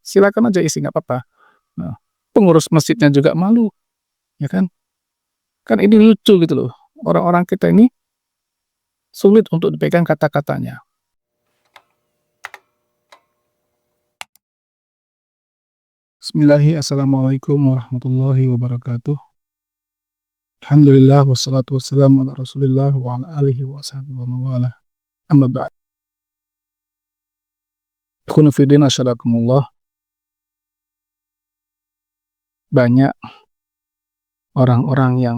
silakan aja isi, nggak apa-apa. Nah, pengurus masjidnya juga malu, ya kan? Kan ini lucu gitu loh, orang-orang kita ini sulit untuk dipegang kata-katanya. Assalamualaikum warahmatullahi wabarakatuh. Alhamdulillah wassalatu wassalamu ala Rasulillah wa ala alihi wa sahbihi wa mawala. Amma ba'd. Ikhwani fi din, asyhadakumullah. Banyak orang-orang yang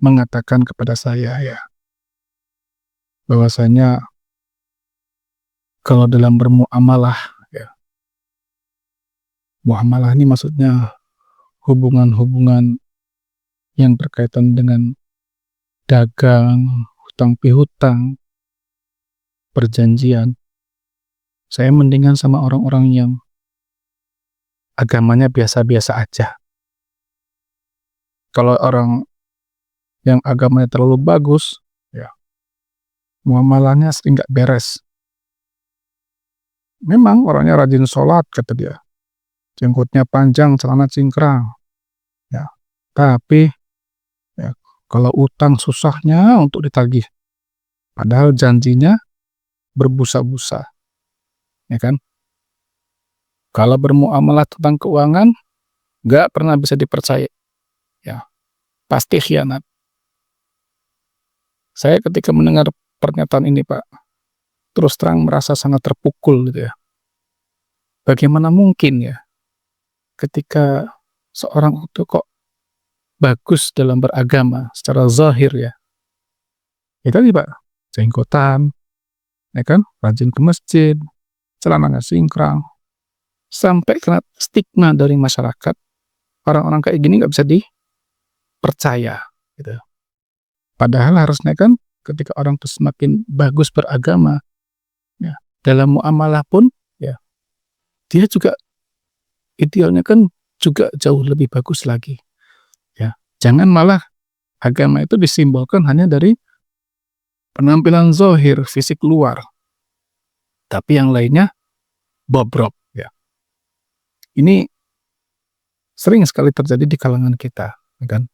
mengatakan kepada saya ya, bahwasanya kalau dalam bermuamalah ya, muamalah ini maksudnya hubungan-hubungan yang berkaitan dengan dagang, hutang pihutang, perjanjian. Saya mendingan sama orang-orang yang agamanya biasa-biasa aja. Kalau orang yang agamanya terlalu bagus, ya, muamalahnya sering nggak beres. Memang orangnya rajin sholat, kata dia. Jenggotnya panjang, celana cingkrang. Ya, tapi ya, kalau utang susahnya untuk ditagih. Padahal janjinya berbusa-busa. Ya kan? Kalau bermuamalah tentang keuangan, nggak pernah bisa dipercaya. Ya, pasti khianat. Saya ketika mendengar pernyataan ini, Pak, terus terang merasa sangat terpukul gitu ya. Bagaimana mungkin ya, ketika seorang itu kok bagus dalam beragama secara zahir ya. Itu tadi, Pak, jenggotan, ya kan, rajin ke masjid, celananya singkrang, sampai kena stigma dari masyarakat. Orang-orang kayak gini nggak bisa dipercaya gitu. Padahal harusnya kan ketika orang itu semakin bagus beragama, ya, dalam muamalah pun ya, dia juga idealnya kan juga jauh lebih bagus lagi. Ya, jangan malah agama itu disimbolkan hanya dari penampilan zahir, fisik luar, tapi yang lainnya bobrok. Ya, ini sering sekali terjadi di kalangan kita, ya kan?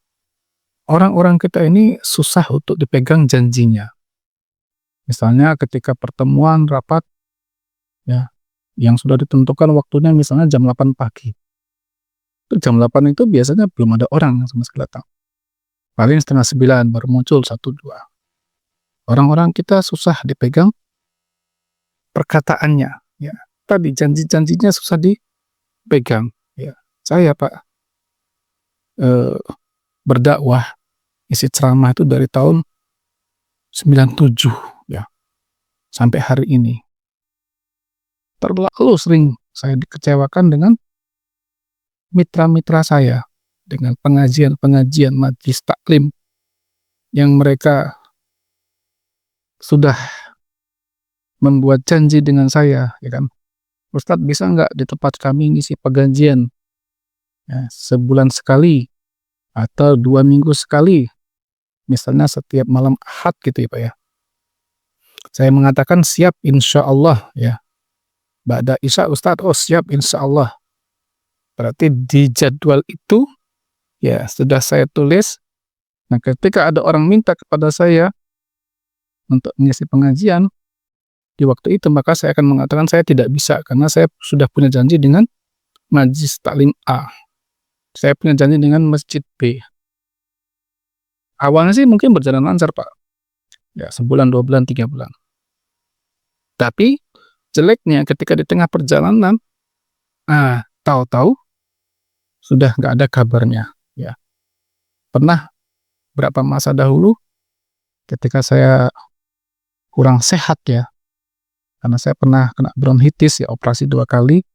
Orang-orang kita ini susah untuk dipegang janjinya. Misalnya ketika pertemuan rapat, ya, yang sudah ditentukan waktunya misalnya jam 8 pagi. Itu jam 8 itu biasanya belum ada orang yang sama sekali datang. Paling setengah 9 baru muncul 1-2. Orang-orang kita susah dipegang perkataannya. Ya, tadi janji-janjinya susah dipegang. Ya, saya, Pak, berdakwah, isi ceramah itu dari tahun 97 ya, sampai hari ini. Terlalu sering saya dikecewakan dengan mitra-mitra saya, dengan pengajian-pengajian majelis taklim yang mereka sudah membuat janji dengan saya, ya kan, Ustadz bisa nggak di tempat kami ngisi pengajian ya, sebulan sekali atau 2 minggu sekali, misalnya setiap malam Ahad gitu ya, Pak ya. Saya mengatakan siap insya Allah ya. Ba'da Isya, Ustadz, oh siap insya Allah. Berarti di jadwal itu ya sudah saya tulis. Nah, ketika ada orang minta kepada saya untuk mengisi pengajian di waktu itu, maka saya akan mengatakan saya tidak bisa karena saya sudah punya janji dengan Majelis Taklim A. Saya punya janji dengan Masjid B. Awalnya sih mungkin berjalan lancar, Pak. Ya, sebulan, 2 bulan, 3 bulan. Tapi jeleknya ketika di tengah perjalanan, tahu-tahu sudah nggak ada kabarnya. Ya, pernah berapa masa dahulu ketika saya kurang sehat ya, karena saya pernah kena bronkitis ya, operasi 2 kali.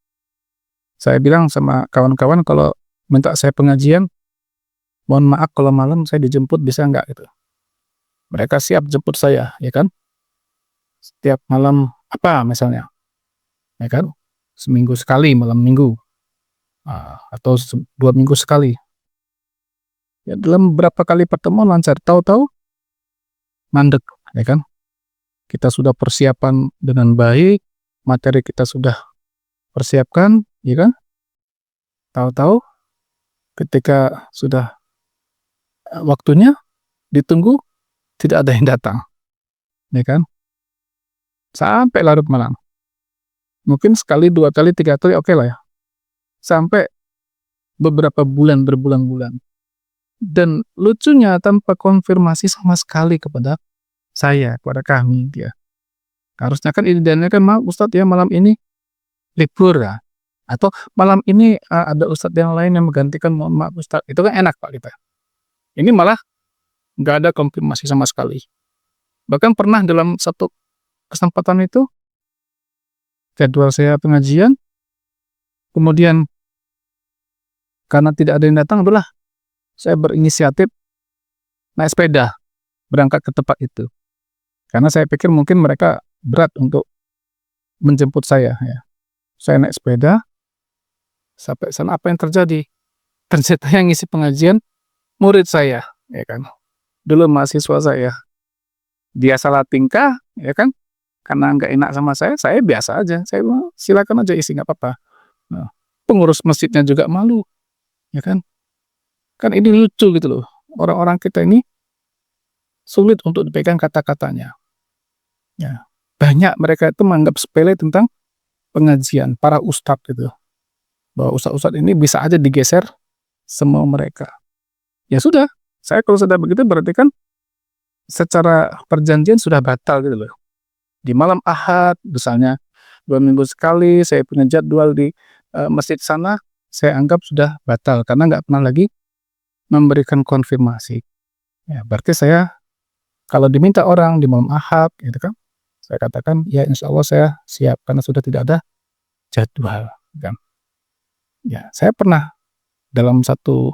Saya bilang sama kawan-kawan kalau minta saya pengajian, mohon maaf kalau malam saya dijemput bisa nggak gitu. Mereka siap jemput saya, ya kan. Setiap malam apa misalnya, ya kan, seminggu sekali malam minggu, atau 2 minggu sekali. Ya, dalam beberapa kali pertemuan lancar, tahu-tahu mandek, ya kan. Kita sudah persiapan dengan baik, materi kita sudah persiapkan, ya kan? Tahu-tahu ketika sudah waktunya ditunggu tidak ada yang datang, ya kan? Sampai larut malam. Mungkin sekali, 2 kali, 3 kali oke lah ya. Sampai beberapa bulan, berbulan-bulan. Dan lucunya tanpa konfirmasi sama sekali kepada saya, kepada kami dia. Harusnya kan idealnya kan, "Maaf Ustadz ya, malam ini libur ya." Atau, "Malam ini ada ustadz yang lain yang menggantikan, mohon maaf Ustadz." Itu kan enak Pak kita. Ini malah nggak ada konfirmasi sama sekali. Bahkan pernah dalam satu kesempatan itu, jadwal saya pengajian, kemudian karena tidak ada yang datang, udahlah saya berinisiatif naik sepeda berangkat ke tempat itu. Karena saya pikir mungkin mereka berat untuk menjemput saya ya. Saya naik sepeda, sampai sana apa yang terjadi? Ternyata yang ngisi pengajian murid saya, ya kan. Dulu mahasiswa saya. Dia salah tingkah, ya kan. Karena nggak enak sama saya biasa aja. Saya bilang, silakan aja isi, nggak apa-apa. Nah, pengurus masjidnya juga malu, ya kan. Kan ini lucu gitu loh. Orang-orang kita ini sulit untuk dipegang kata-katanya. Ya. Banyak mereka itu menganggap sepele tentang pengajian, para ustadz gitu. Bahwa ustadz-ustadz ini bisa aja digeser semua mereka. Ya sudah, saya kalau sudah begitu berarti kan secara perjanjian sudah batal gitu loh. Di malam Ahad, misalnya 2 minggu sekali saya punya jadwal di masjid sana, saya anggap sudah batal karena nggak pernah lagi memberikan konfirmasi. Ya, berarti saya kalau diminta orang di malam Ahad, gitu kan, saya katakan ya insya Allah saya siap karena sudah tidak ada jadwal, kan. Ya, saya pernah dalam satu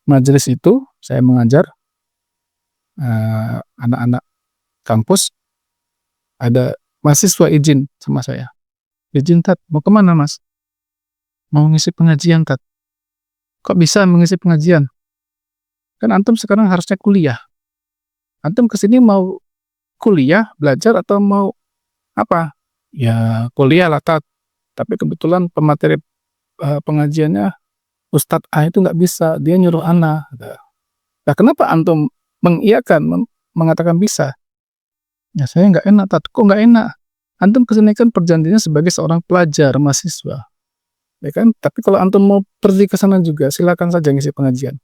majelis itu saya mengajar anak-anak kampus, ada mahasiswa izin sama saya. "Izin Tat, mau kemana Mas?" "Mau ngisi pengajian Tat." "Kok bisa mengisi pengajian? Kan antum sekarang harusnya kuliah. Antum kesini mau kuliah, belajar atau mau apa?" "Ya kuliah lah Tat, tapi kebetulan pemateri pengajiannya Ustadz A itu nggak bisa, dia nyuruh ana." "Nah kenapa antum mengiyakan, mengatakan bisa?" "Ya saya nggak enak Tat." "Kok nggak enak? Antum kesini kan perjanjiannya sebagai seorang pelajar, mahasiswa, ya kan? Tapi kalau antum mau pergi ke sana juga, silakan saja ngisi pengajian."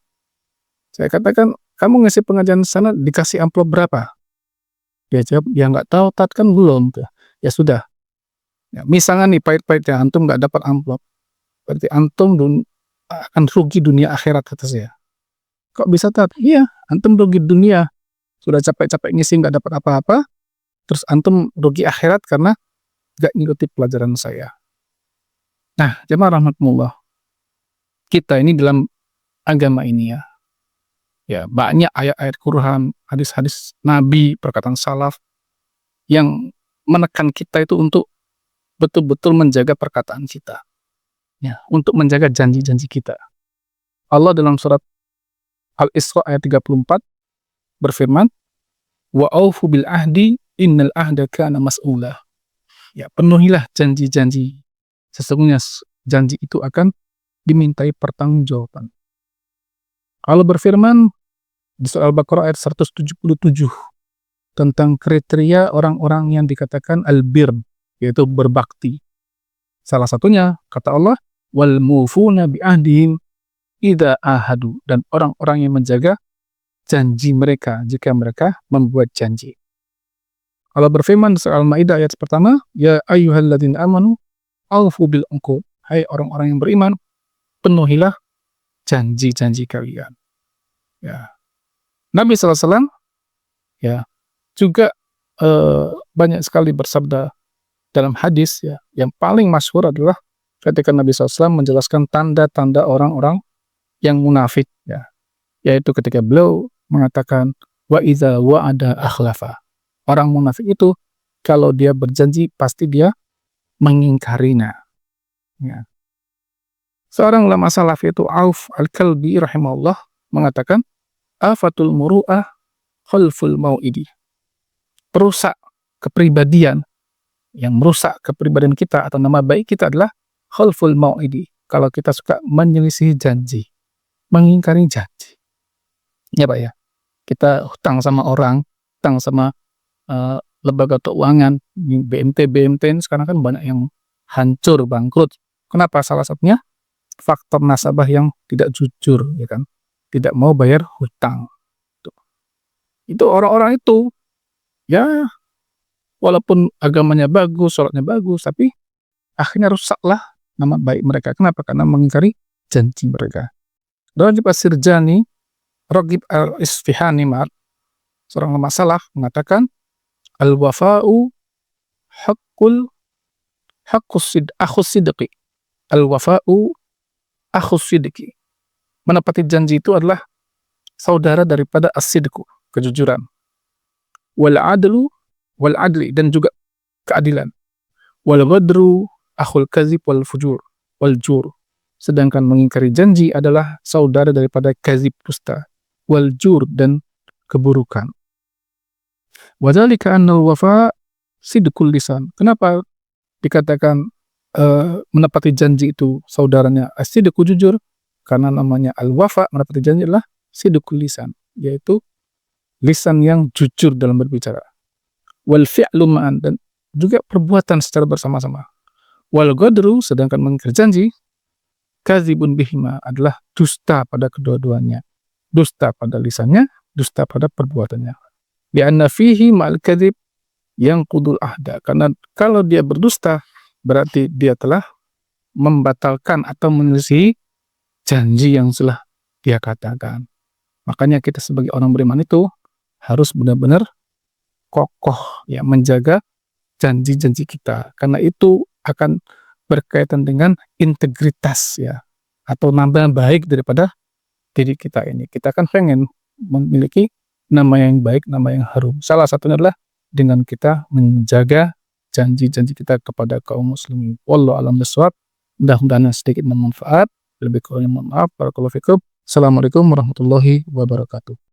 Saya katakan, "Kamu ngisi pengajian sana dikasih amplop berapa?" Dia jawab, "Ya nggak tahu Tat, kan belum." Ya sudah, ya, misalnya nih pahit-pahitnya antum nggak dapat amplop, berarti antum akan rugi dunia akhirat, kata saya. "Kok bisa Tat?" "Iya, antum rugi dunia, sudah capek-capek ngisi nggak dapat apa-apa, terus antum rugi akhirat karena nggak ngikuti pelajaran saya." Nah, jemaah rahmatullah, kita ini dalam agama ini ya banyak ayat-ayat Quran, hadis-hadis Nabi, perkataan salaf yang menekan kita itu untuk betul-betul menjaga perkataan kita, ya, untuk menjaga janji-janji kita. Allah dalam surat Al-Isra ayat 34 berfirman, "Wa aufu bil ahdi innal ahda kana mas'ula." Ya, penuhilah janji-janji. Sesungguhnya janji itu akan dimintai pertanggungjawaban. Allah berfirman di surah Al-Baqarah ayat 177 tentang kriteria orang-orang yang dikatakan albir, yaitu berbakti. Salah satunya kata Allah, "Wal mufuna bi ahdihim idza ahadu," dan orang-orang yang menjaga janji mereka jika mereka membuat janji. Allah berfirman di surah Al-Maidah ayat pertama, "Ya ayyuhalladzina amanu aufu bil uqud." Hai orang-orang yang beriman, penuhilah janji-janji kalian. Ya. Nabi SAW ya juga banyak sekali bersabda dalam hadis ya, yang paling masyhur adalah ketika Nabi SAW menjelaskan tanda-tanda orang-orang yang munafik ya, yaitu ketika beliau mengatakan wa idza wa'ada akhlafa. Orang munafik itu kalau dia berjanji pasti dia mengingkarinya. Ya. Seorang ulama salaf itu Auf Al-Kalbi rahimahullah mengatakan, "Afatul muru'ah khalful mau'idi." Perusak kepribadian, yang merusak kepribadian kita atau nama baik kita adalah khalful mau'idi, kalau kita suka menyelisihi janji, mengingkari janji. Ya, Pak, ya. Kita hutang sama orang, hutang sama lembaga keuangan, BMT ini sekarang kan banyak yang hancur, bangkrut. Kenapa? Salah satunya faktor nasabah yang tidak jujur, ya kan, tidak mau bayar hutang. Itu orang-orang itu, ya walaupun agamanya bagus, sholatnya bagus, tapi akhirnya rusaklah nama baik mereka. Kenapa? Karena mengingkari janji mereka. Ragib As-Sirjani, Ragib Al-Isfihani, seorang ulama salaf mengatakan, al-wafa'u akhus sidqi. Al-wafa'u akhus sidqi. Menepati janji itu adalah saudara daripada as-sidqu, kejujuran. Wal adli, dan juga keadilan. Wal ghadru akhul kazib wal fujur wal jur. Sedangkan mengingkari janji adalah saudara daripada kazib, dusta, wal jur, dan keburukan. Wadzalika annal wafa sidqul lisan. Kenapa dikatakan menepati janji itu saudaranya as-sidqu, jujur? Karena namanya al-wafa, menepati janji, adalah sidqul lisan, yaitu lisan yang jujur dalam berbicara. Wal fi'lu ma'an, dan juga perbuatan secara bersama-sama. Wal ghadru, sedangkan mengingkari janji, kadzibun bihima, adalah dusta pada kedua-duanya. Dusta pada lisannya, dusta pada perbuatannya. Li'anna fihi ma'al kadzib yang qudul ahda. Karena kalau dia berdusta, berarti dia telah membatalkan atau menyelisihi janji yang telah dia katakan. Makanya kita sebagai orang beriman itu harus benar-benar kokoh, ya, menjaga janji-janji kita, karena itu akan berkaitan dengan integritas, ya, atau nama baik daripada diri kita ini. Kita kan pengen memiliki nama yang baik, nama yang harum. Salah satunya adalah dengan kita menjaga janji-janji kita kepada kaum muslimin. Wallahu a'lam bishawab. Mudah-mudahan sedikit bermanfaat. Lebih kurangnya mohon maaf. Barakallahu fikum. Assalamualaikum warahmatullahi wabarakatuh.